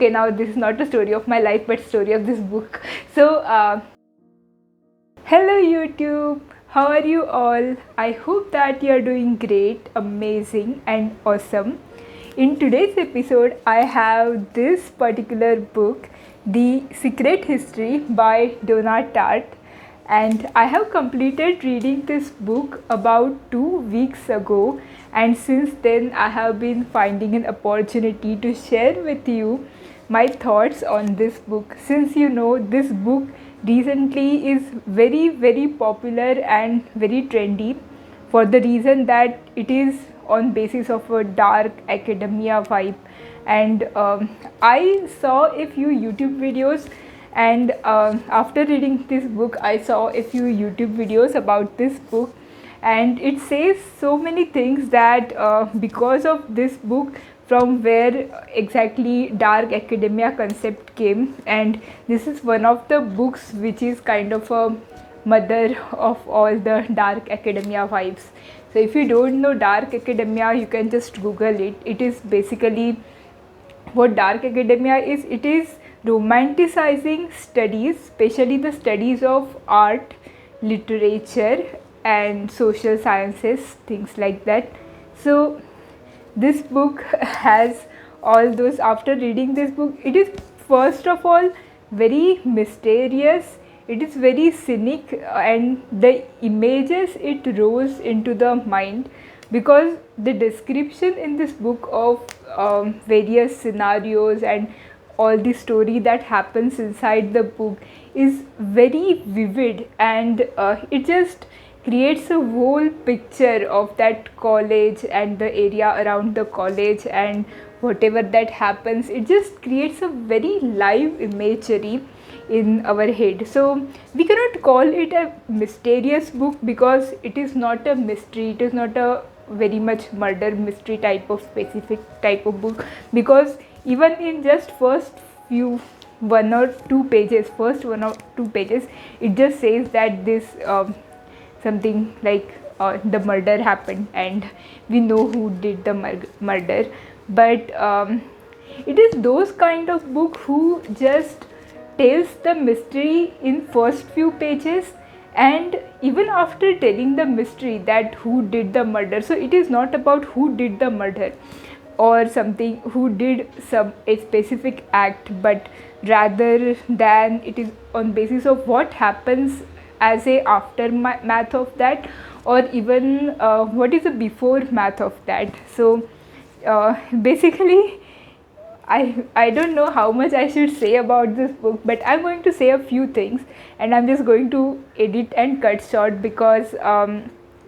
Okay, now this is not a story of my life but story of this book. So hello YouTube, how are you all? I hope that you are doing great, amazing and awesome. In today's episode I have this particular book, The Secret History by Donna Tartt, and I have completed reading this book about 2 weeks ago, and since then I have been finding an opportunity to share with you my thoughts on this book. Since you know, this book recently is very popular and very trendy for the reason that it is on basis of a dark academia vibe. And I saw a few YouTube videos, and after reading this book I saw a few YouTube videos about this book, and it says so many things that because of this book, from where exactly dark academia concept came. And this is one of the books which is kind of a mother of all the dark academia vibes. So if you don't know dark academia, you can just Google it. It is basically what dark academia is. It is romanticizing studies, especially the studies of art, literature and social sciences, things like that. So this book has all those. After reading this book, it is first of all very mysterious, it is very scenic, and the images it rose into the mind, because the description in this book of various scenarios and all the story that happens inside the book is very vivid, and it just creates a whole picture of that college and the area around the college and whatever that happens. It just creates a very live imagery in our head. So we cannot call it a mysterious book because it is not a mystery, it is not a very much murder mystery type of specific type of book, because even in just first 1 or 2 pages, it just says that this something like the murder happened and we know who did the murder. But it is those kind of book who just tells the mystery in first few pages, and even after telling the mystery that who did the murder, so it is not about who did the murder or something, who did a specific act, but rather than it is on basis of what happens as a aftermath of that, or even what is the before math of that. So basically I don't know how much I should say about this book, but I'm going to say a few things, and I'm just going to edit and cut short, because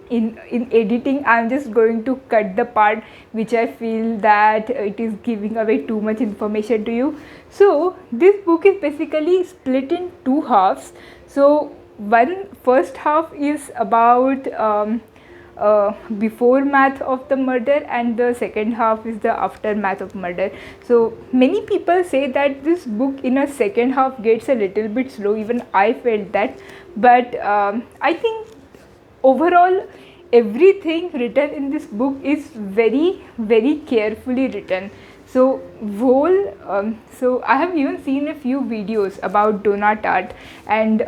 in editing I'm just going to cut the part which I feel that it is giving away too much information to you. So this book is basically split in two halves. So one first half is about before math of the murder, and the second half is the aftermath of murder. So many people say that this book in a second half gets a little bit slow, even I felt that, but I think overall everything written in this book is very carefully written. So so I have even seen a few videos about Donna Tartt and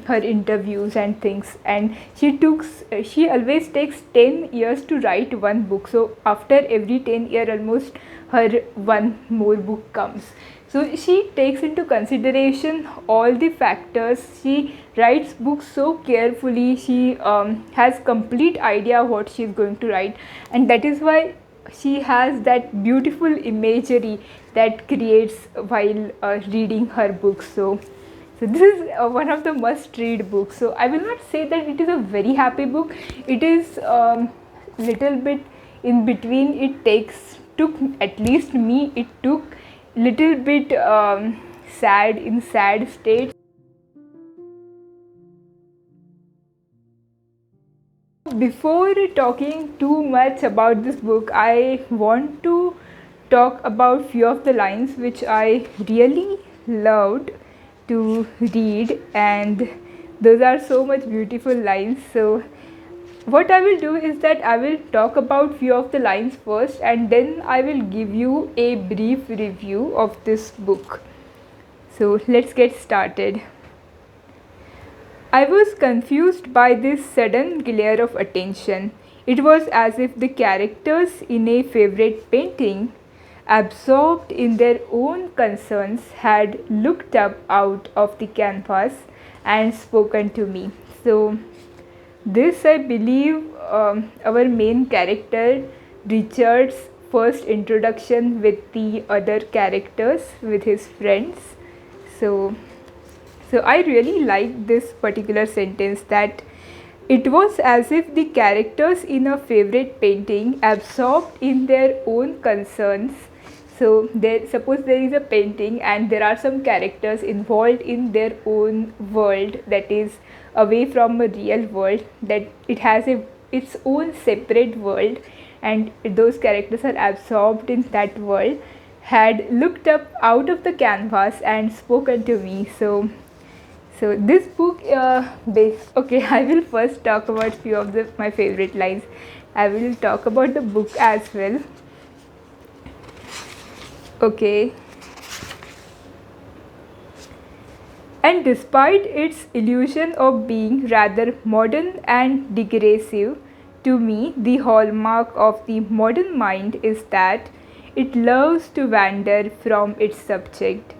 her interviews and things, and she always takes 10 years to write one book. So after every 10 years almost her one more book comes. So she takes into consideration all the factors. She writes books so carefully. She has complete idea what she is going to write, and that is why she has that beautiful imagery that creates while reading her books. So this is one of the must read books. So I will not say that it is a very happy book. It is little bit in between. It took, at least me, it took little bit sad state. Before talking too much about this book, I want to talk about few of the lines which I really loved to read, and those are so much beautiful lines. So what I will do is that I will talk about few of the lines first, and then I will give you a brief review of this book. So let's get started. I was confused by this sudden glare of attention. It was as if the characters in a favorite painting, absorbed in their own concerns, had looked up out of the canvas and spoken to me. So, this, I believe, our main character Richard's first introduction with the other characters, with his friends. So I really like this particular sentence, that it was as if the characters in a favorite painting, absorbed in their own concerns. So suppose there is a painting and there are some characters involved in their own world, that is away from a real world, that it has its own separate world, and those characters are absorbed in that world, had looked up out of the canvas and spoken to me. So this book, okay, I will first talk about few of my favorite lines. I will talk about the book as well. Okay. And despite its illusion of being rather modern and digressive, to me the hallmark of the modern mind is that it loves to wander from its subject.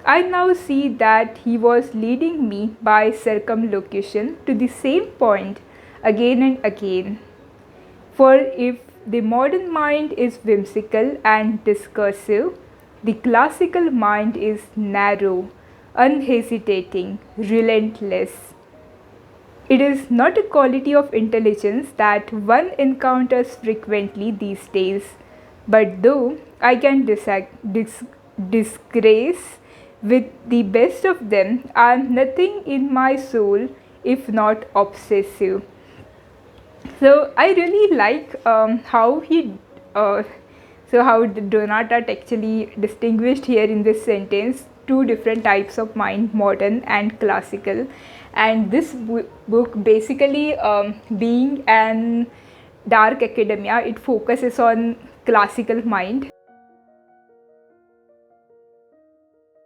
I now see that he was leading me by circumlocution to the same point again and again. For if the modern mind is whimsical and discursive, the classical mind is narrow, unhesitating, relentless. It is not a quality of intelligence that one encounters frequently these days, but though I can disgrace with the best of them, I am nothing in my soul if not obsessive. So I really like how Donna Tartt actually distinguished here in this sentence two different types of mind, modern and classical. And this book basically, being an dark academia, it focuses on classical mind.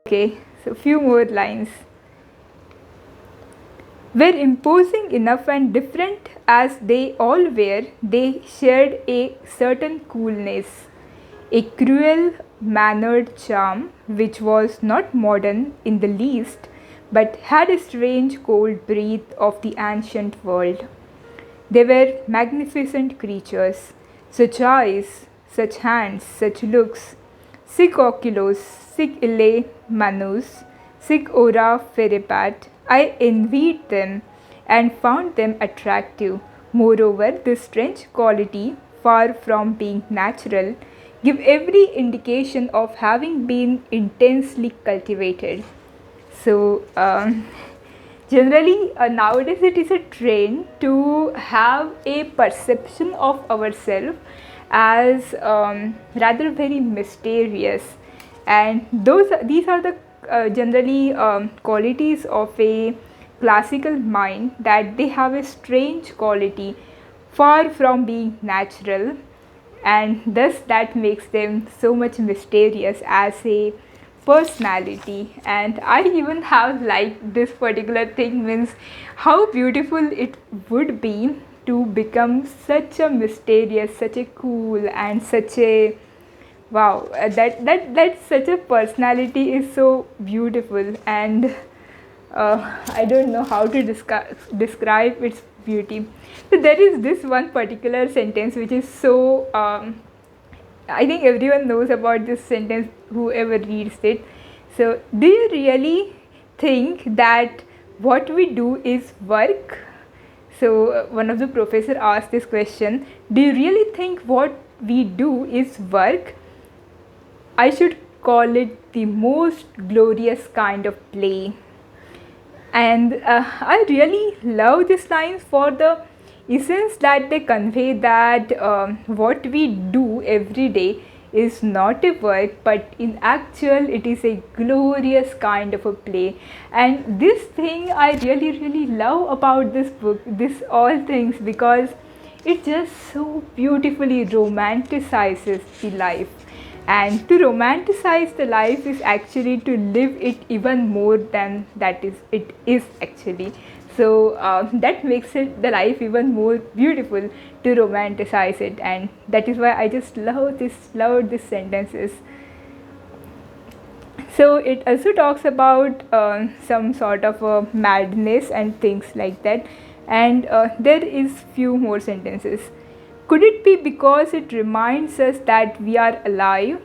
Okay, so few more lines. Were imposing enough and different as they all were, they shared a certain coolness, a cruel mannered charm which was not modern in the least, but had a strange cold breath of the ancient world. They were magnificent creatures, such eyes, such hands, such looks, sic oculos, sic ille manus, sic ora ferebat. I envied them and found them attractive. Moreover, this strange quality, far from being natural, give every indication of having been intensely cultivated. So, generally nowadays it is a trend to have a perception of ourselves as rather very mysterious, and these are the generally qualities of a classical mind, that they have a strange quality, far from being natural, and thus that makes them so much mysterious as a personality. And I even have liked this particular thing, means how beautiful it would be to become such a mysterious, such a cool, and such a wow, that such a personality is so beautiful. And I don't know how to describe its beauty. So there is this one particular sentence which is so I think everyone knows about this sentence, whoever reads it. So, do you really think that what we do is work? So, one of the professor asked this question, do you really think what we do is work? I should call it the most glorious kind of play. And I really love these lines for the essence that they convey, that what we do every day is not a work, but in actual it is a glorious kind of a play. And this thing I really love about this book, this all things, because it just so beautifully romanticizes the life. And to romanticize the life is actually to live it even more than it is actually. So that makes it the life even more beautiful to romanticize it, and that is why I just love these sentences. So it also talks about some sort of madness and things like that, and there is few more sentences. Could it be because it reminds us that we are alive?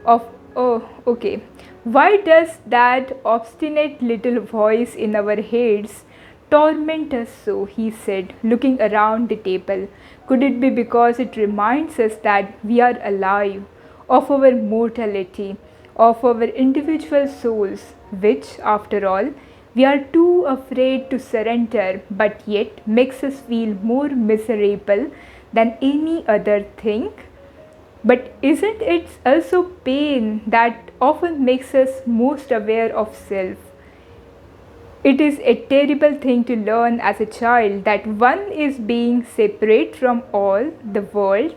Of oh, okay. Why does that obstinate little voice in our heads torment us so? He said, looking around the table. Could it be because it reminds us that we are alive, of our mortality, of our individual souls, which, after all, we are too afraid to surrender, but yet makes us feel more miserable than any other thing? But isn't it also pain that often makes us most aware of self? It is a terrible thing to learn as a child that one is being separate from all the world,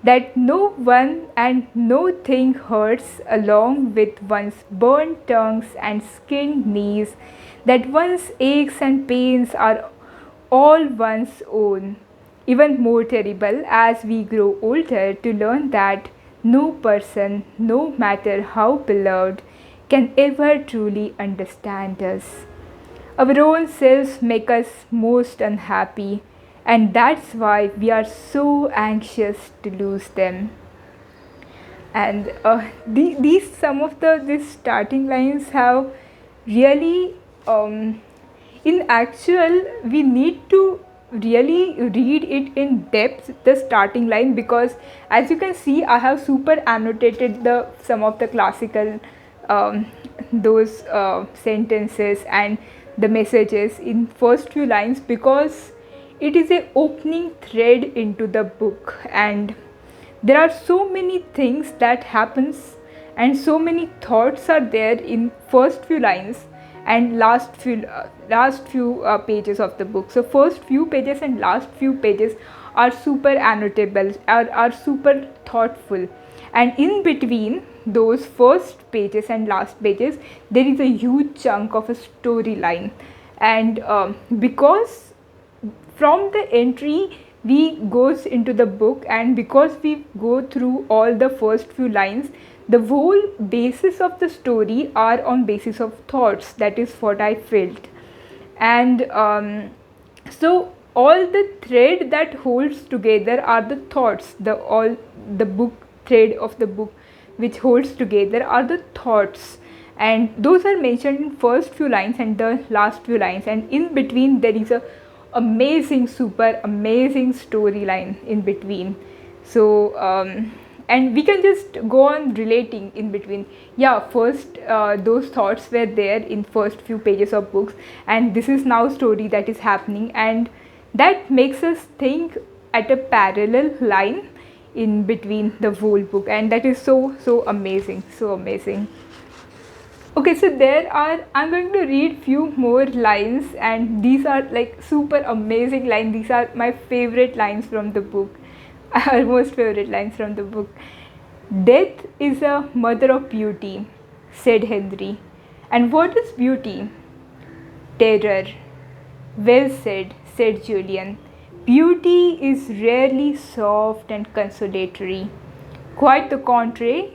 that no one and no thing hurts along with one's burnt tongues and skinned knees, that one's aches and pains are all one's own. Even more terrible as we grow older to learn that no person, no matter how beloved, can ever truly understand us. Our own selves make us most unhappy, and that's why we are so anxious to lose them. And these some of these starting lines have really in actual we need to really read it in depth, the starting line, because as you can see I have super annotated the some of the classical those sentences and the messages in first few lines, because it is a opening thread into the book, and there are so many things that happens and so many thoughts are there in first few lines and last few pages of the book. So first few pages and last few pages are super annotable, are super thoughtful, and in between those first pages and last pages there is a huge chunk of a storyline. And because from the entry we goes into the book, and because we go through all the first few lines, the whole basis of the story are on basis of thoughts. That is what I felt. And so all the thread that holds together are the thoughts, the book thread of the book which holds together are the thoughts, and those are mentioned in first few lines and the last few lines, and in between there is a amazing, super amazing storyline in between. So and we can just go on relating in between. Yeah, first those thoughts were there in first few pages of books, and this is now story that is happening, and that makes us think at a parallel line in between the whole book, and that is so amazing, so amazing. Okay, so I'm going to read few more lines, and these are like super amazing lines. These are my favorite lines from the book, almost favorite lines from the book. Death is a mother of beauty, said Henry. And what is beauty? Terror. Well said, said Julian. Beauty is rarely soft and consolatory. Quite the contrary.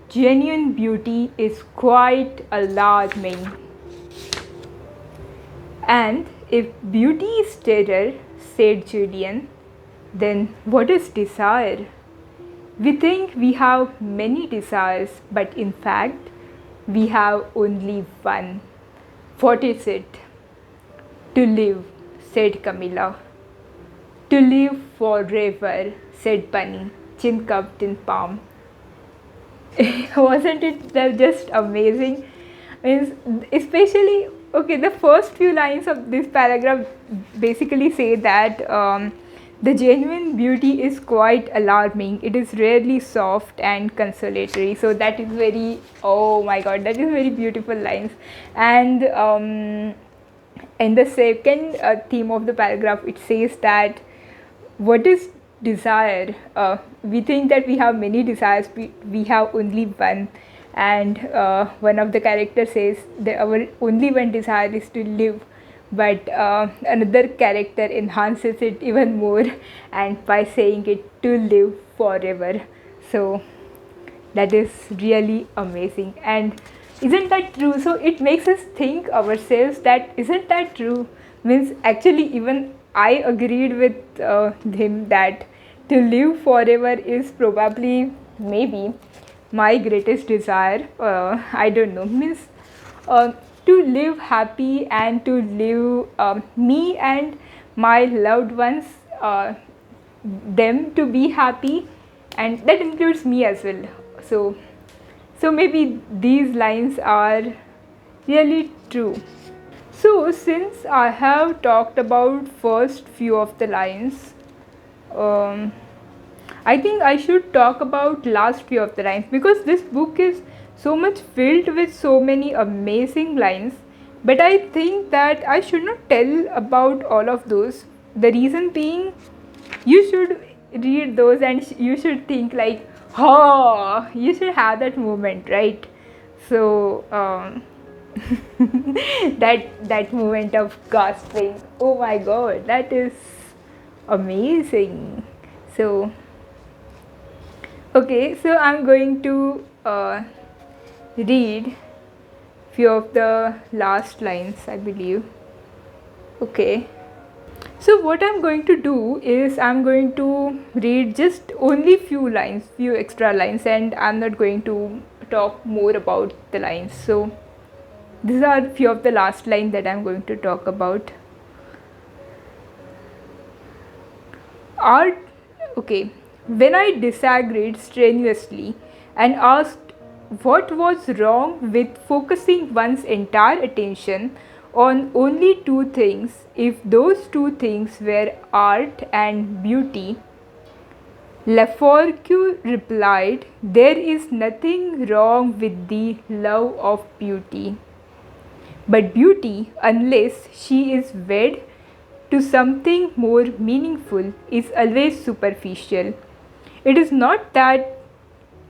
Genuine beauty is quite alarming. And if beauty is terror, said Julian, then what is desire? We think we have many desires, but in fact, we have only one. What is it? To live, said Camilla. To live forever, said Bunny, chin cupped in palm. Wasn't it just amazing? Means especially, okay, the first few lines of this paragraph basically say that the genuine beauty is quite alarming. It is rarely soft and consolatory. So that is very, oh my god, that is very beautiful lines. And in the second theme of the paragraph, it says that what is desire. We think that we have many desires, we have only one. And one of the characters says that our only one desire is to live, but another character enhances it even more and by saying it to live forever. So that is really amazing. And isn't that true? So it makes us think ourselves that isn't that true, means actually even I agreed with him that to live forever is probably maybe my greatest desire. I don't know, means uh, to live happy and to live me and my loved ones, uh, them to be happy, and that includes me as well. So maybe these lines are really true. So since I have talked about first few of the lines, um, I think I should talk about last few of the lines, because this book is so much filled with so many amazing lines. But I think that I should not tell about all of those. The reason being, you should read those and you should think like, oh, you should have that moment, right? So that moment of gasping, oh my god, that is amazing. So okay, so I'm going to read few of the last lines, I believe. Okay. So what I'm going to do is I'm going to read just only few lines, few extra lines, and I'm not going to talk more about the lines. So these are few of the last lines that I'm going to talk about. Art, okay. When I disagreed strenuously and asked what was wrong with focusing one's entire attention on only two things, if those two things were art and beauty, Laforgue replied, there is nothing wrong with the love of beauty. But beauty, unless she is wed to something more meaningful, is always superficial. It is not that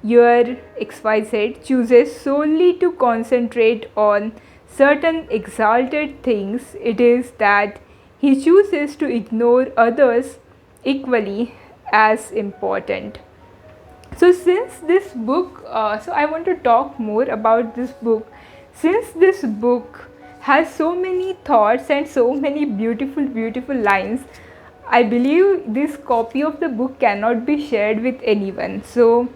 your XYZ chooses solely to concentrate on certain exalted things, it is that he chooses to ignore others equally as important. So since this book, so I want to talk more about this book. Since this book has so many thoughts and so many beautiful lines, I believe this copy of the book cannot be shared with anyone. So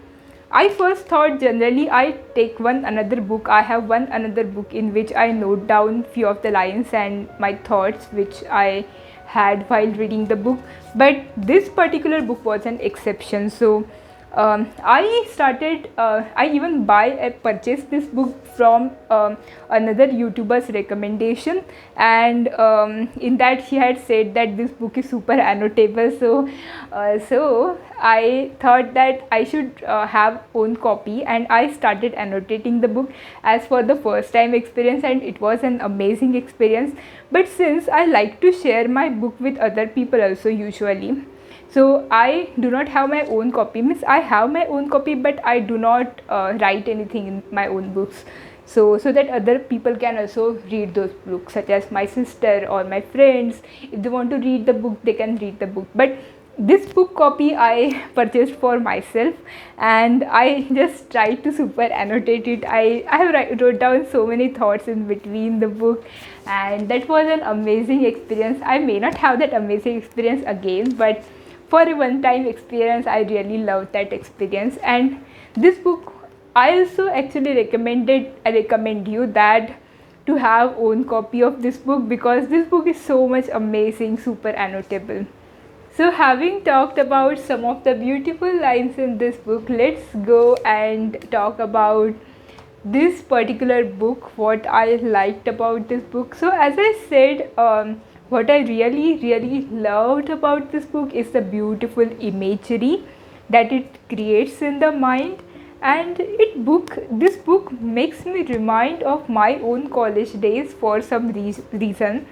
I first thought generally I take one another book. I have one another book in which I note down few of the lines and my thoughts which I had while reading the book. But this particular book was an exception. So I even purchased this book from another YouTuber's recommendation, and in that she had said that this book is super annotable. So I thought that I should have own copy, and I started annotating the book as for the first time experience, and it was an amazing experience. But since I like to share my book with other people also usually, so I do not have my own copy, means I have my own copy but I do not write anything in my own books, so that other people can also read those books, such as my sister or my friends. If they want to read the book, they can read the book. But this book copy I purchased for myself, and I just tried to super annotate it. I wrote down so many thoughts in between the book, and that was an amazing experience. I may not have that amazing experience again, but for a one time experience I really loved that experience. And this book I also actually recommend you that to have own copy of this book, because this book is so much amazing, super annotable. So having talked about some of the beautiful lines in this book, let's go and talk about this particular book, what I liked about this book. So as I said, what I really loved about this book is the beautiful imagery that it creates in the mind. And this book makes me remind of my own college days for some reason,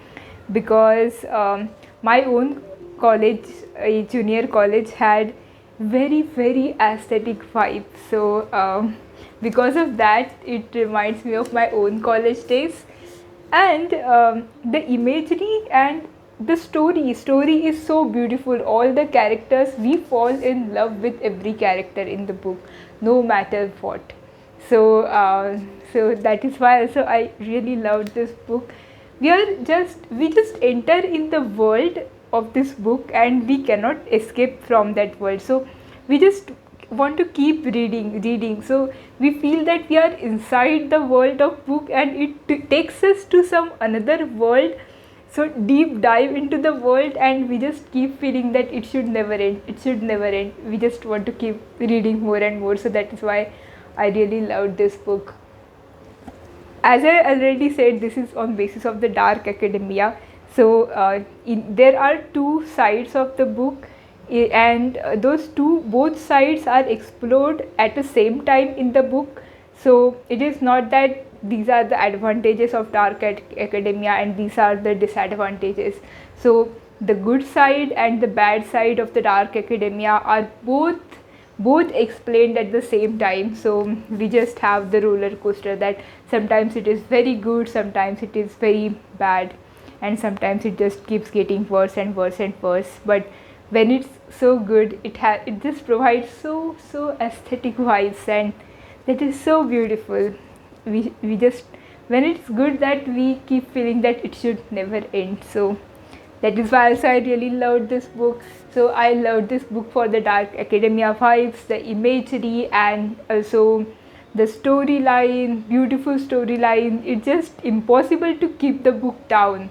because my own college, a junior college, had very aesthetic vibe. So because of that, it reminds me of my own college days. And the imagery and the story is so beautiful. All the characters, we fall in love with every character in the book, no matter what. So that is why also I really loved this book. We just enter in the world of this book, and we cannot escape from that world. So we just want to keep reading. So we feel that we are inside the world of book, and it takes us to some another world. So deep dive into the world, and we just keep feeling that it should never end. We just want to keep reading more and more. So that is why I really loved this book. As I already said, this is on basis of the dark academia. So there are two sides of the book, and both sides are explored at the same time in the book. So it is not that these are the advantages of dark academia and these are the disadvantages. So the good side and the bad side of the dark academia are both explained at the same time. So we just have the roller coaster that sometimes it is very good, sometimes it is very bad, and sometimes it just keeps getting worse and worse and worse. But when it's so good, it just provides so aesthetic vibes, and that is so beautiful. We just, when it's good, that we keep feeling that it should never end. So that is why also I really loved this book. So I loved this book for the dark academia vibes, the imagery, and also the storyline, beautiful storyline. It's just impossible to keep the book down,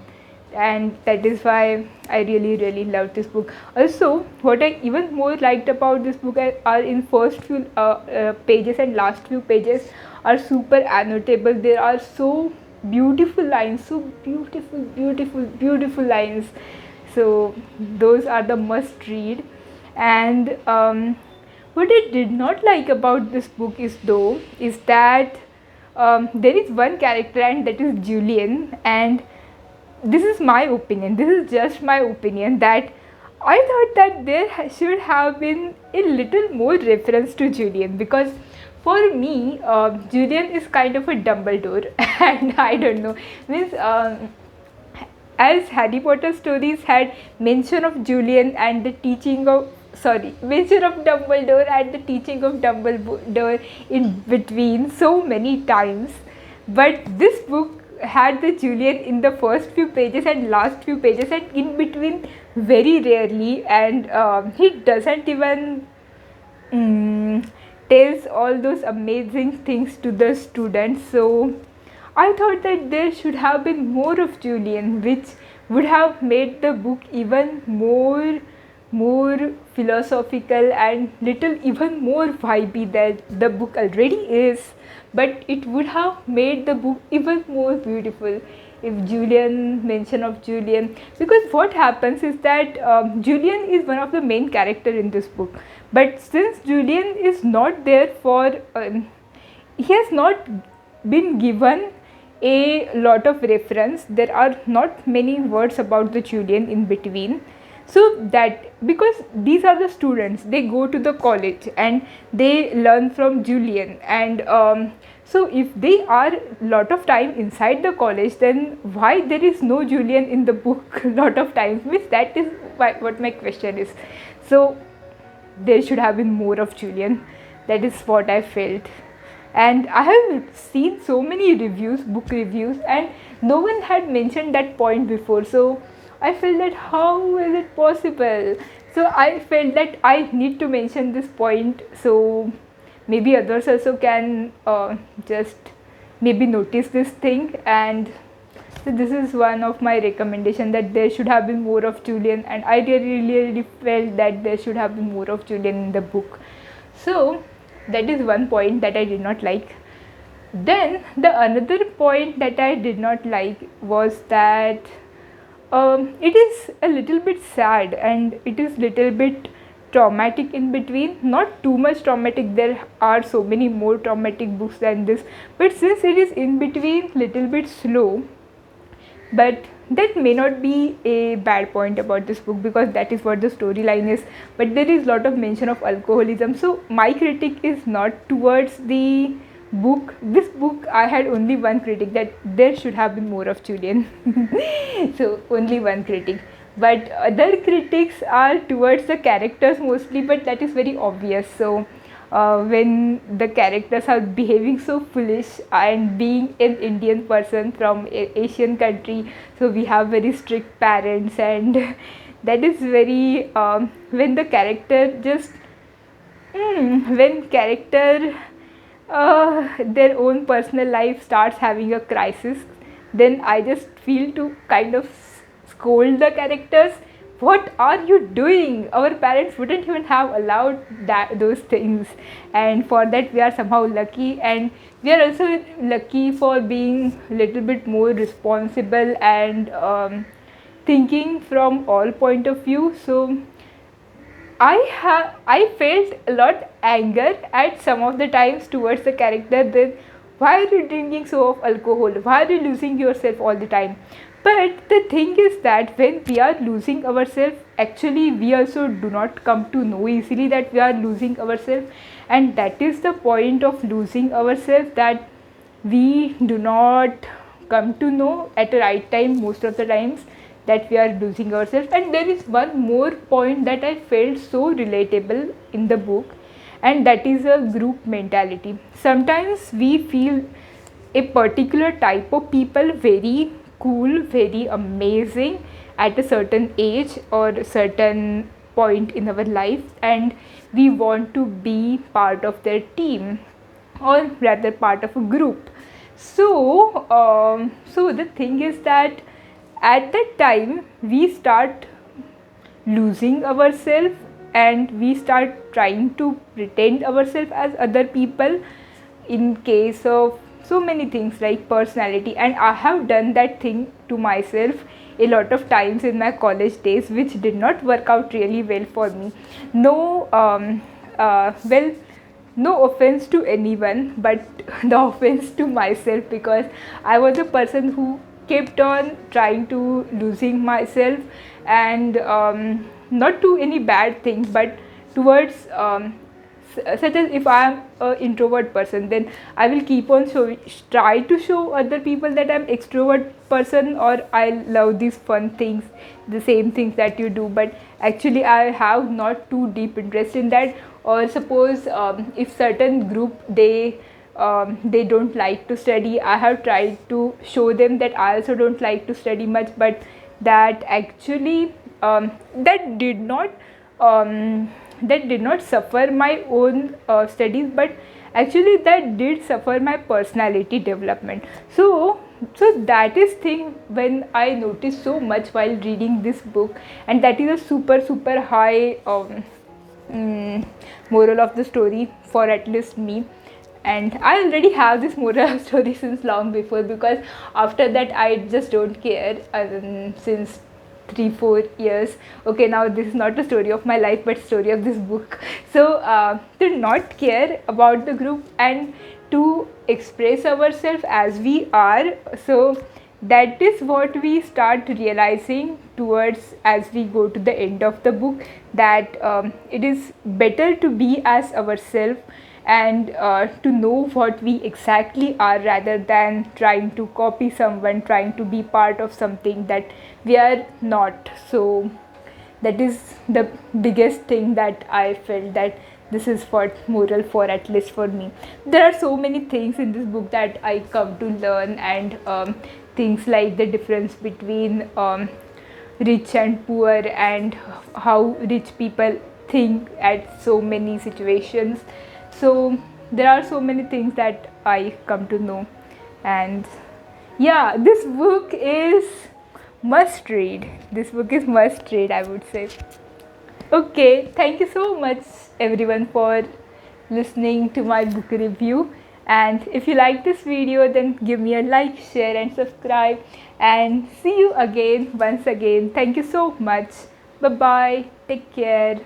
and that is why I really loved this book. Also, what I even more liked about this book are in first few pages and last few pages are super annotable. There are so beautiful lines, so beautiful lines. So those are the must read. And what I did not like about this book is that there is one character, and that is Julian. And this is my opinion, this is just my opinion, that I thought that there should have been a little more reference to Julian, because for me, Julian is kind of a Dumbledore. And I don't know, means as Harry Potter stories had mention of Julian and the teaching of mention of Dumbledore and the teaching of Dumbledore in between so many times, but this book had the Julian in the first few pages and last few pages, and in between very rarely. And he doesn't even tells all those amazing things to the students. So I thought that there should have been more of Julian, which would have made the book even more philosophical and little even more vibey that the book already is. But it would have made the book even more beautiful if mention of Julian, because what happens is that Julian is one of the main character in this book, but since Julian is not there for he has not been given a lot of reference, there are not many words about the Julian in between. So that, because these are the students, they go to the college and they learn from Julian, and so if they are lot of time inside the college, then why there is no Julian in the book lot of times, means that is what my question is. So there should have been more of Julian, that is what I felt. And I have seen so many book reviews, and no one had mentioned that point before. So I felt that how is it possible? So I felt that I need to mention this point, so maybe others also can just maybe notice this thing. And so this is one of my recommendation, that there should have been more of Julian, and I really felt that there should have been more of Julian in the book. So that is one point that I did not like. Then the another point that I did not like was that it is a little bit sad, and it is little bit traumatic in between. Not too much traumatic, there are so many more traumatic books than this, but since it is in between, little bit slow. But that may not be a bad point about this book, because that is what the storyline is, but there is a lot of mention of alcoholism. So my critique is not towards the book. This book, I had only one critic, that there should have been more of Julian. So only one critic, but other critics are towards the characters mostly, but that is very obvious. So when the characters are behaving so foolish, and being an Indian person from Asian country, so we have very strict parents, and that is very when the character just when character their own personal life starts having a crisis, then I just feel to kind of scold the characters. What are you doing? Our parents wouldn't even have allowed those things, and for that we are somehow lucky, and we are also lucky for being a little bit more responsible and thinking from all point of view. So I felt a lot anger at some of the times towards the character, that why are you drinking so of alcohol? Why are you losing yourself all the time? But the thing is that when we are losing ourselves, actually we also do not come to know easily that we are losing ourselves, and that is the point of losing ourselves, that we do not come to know at the right time most of the times that we are losing ourselves. And there is one more point that I felt so relatable in the book, and that is a group mentality. Sometimes we feel a particular type of people very cool, very amazing at a certain age or a certain point in our life, and we want to be part of their team, or rather part of a group. So the thing is that at that time we start losing ourselves, and we start trying to pretend ourselves as other people in case of so many things like personality. And I have done that thing to myself a lot of times in my college days, which did not work out really well for me. Well, no offense to anyone, but the offense to myself, because I was a person who kept on trying to losing myself, and not to any bad thing, but towards such as if I am an introvert person, then I will keep on try to show other people that I am extrovert person, or I love these fun things, the same things that you do, but actually I have not too deep interest in that. Or suppose if certain group they don't like to study, I have tried to show them that I also don't like to study much, but that actually that did not suffer my own studies, but actually that did suffer my personality development. So that is thing when I noticed so much while reading this book, and that is a super high moral of the story for at least me. And I already have this moral of story since long before, because after that I just don't care since 3-4 years. Okay, now this is not a story of my life, but story of this book. So to not care about the group and to express ourselves as we are, so that is what we start realizing towards as we go to the end of the book, that it is better to be as ourselves, and to know what we exactly are, rather than trying to copy someone, trying to be part of something that we are not. So that is the biggest thing that I felt, that this is what moral for, at least for me. There are so many things in this book that I come to learn, and things like the difference between rich and poor, and how rich people think at so many situations. So there are so many things that I come to know, and yeah, this book is must read. This book is must read, I would say. Okay, thank you so much everyone for listening to my book review, and if you like this video, then give me a like, share and subscribe, and see you again once again. Thank you so much. Bye bye, take care.